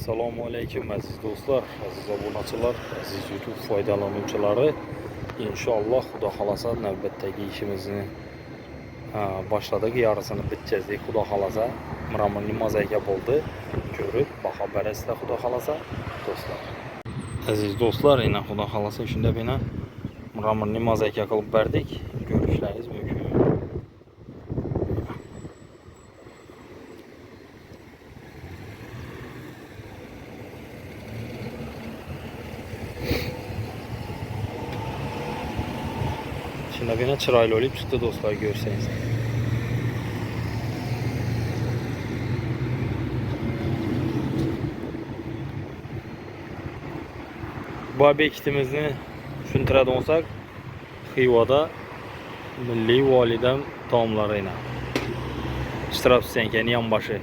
Assalomu alaykum aziz do'stlar, aziz obunachilar, aziz YouTube foydalanuvchilari. İnşallah Xudo xolasa navbatdagi ishimizni boshladik, yarısini bitkazdik. Xudo xolasa Miramurning mozaika bo'ldi. Ko'rib baho berasizlar Xudo xolasa do'stlar. Aziz do'stlar, yana Xudo xolasa shunda bina Miramurning mozaika qilib berdik. Ko'rishlaringiz mumkin. Şimdi beni çıraylı olup çıktı dostlar, görseniz. Bu obyektimizni tushuntiradigan olsak, Xivada Milliy Volidam taomlariga Shtrabsenkaning yonboshi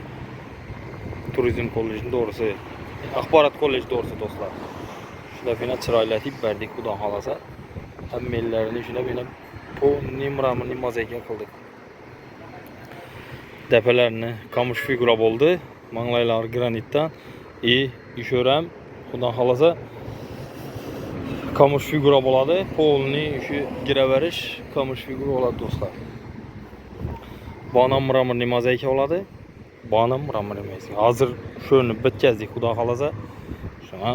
turizm kollejining to'g'risi, axborot kolleji to'g'risi do'stlar. Shunda beni chiroylatib berdik Xudo xolasa. Hammalarni shunda beni Miramurning mozaika qildik. Tepelerini kamış figura bo'ldi. Manglaylari granitdan. Ishoram Xudo xolasa kamış figura bo'ladi. Polni shu giraverish kamış figura bo'ladi do'stlar. Bana Miramurning mozaika bo'ladi. Bana Miramurning mozaika. Hozir shuni bitkazdik Xudo xolasa. Shuna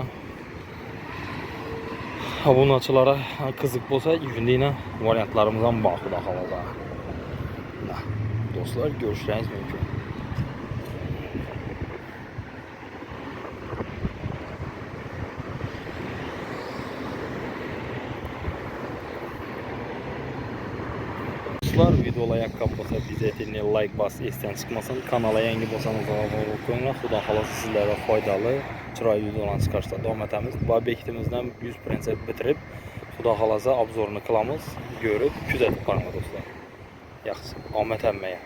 obunachilara qiziq bo'lsa, yundina variantlarimiz ham bor Xudo xolasa. Do'stlar, görüşleriniz mümkün. Do'stlar, videolar yoqqan bo'lsa, bizga like bas, esdan chiqmasin. Kanala yangi bo'lsangiz obuna bo'linglar. Xudo xolasa sizlarga foydali, chiroyli videolarni chiqarishda davom etamiz. Bu obyektimizdan 100% bitirib, Xudo xolasa obzorini qilamiz. Ko'rib, kuzatib qo'yinglar do'stlar. Yaxshi, omad hammaga.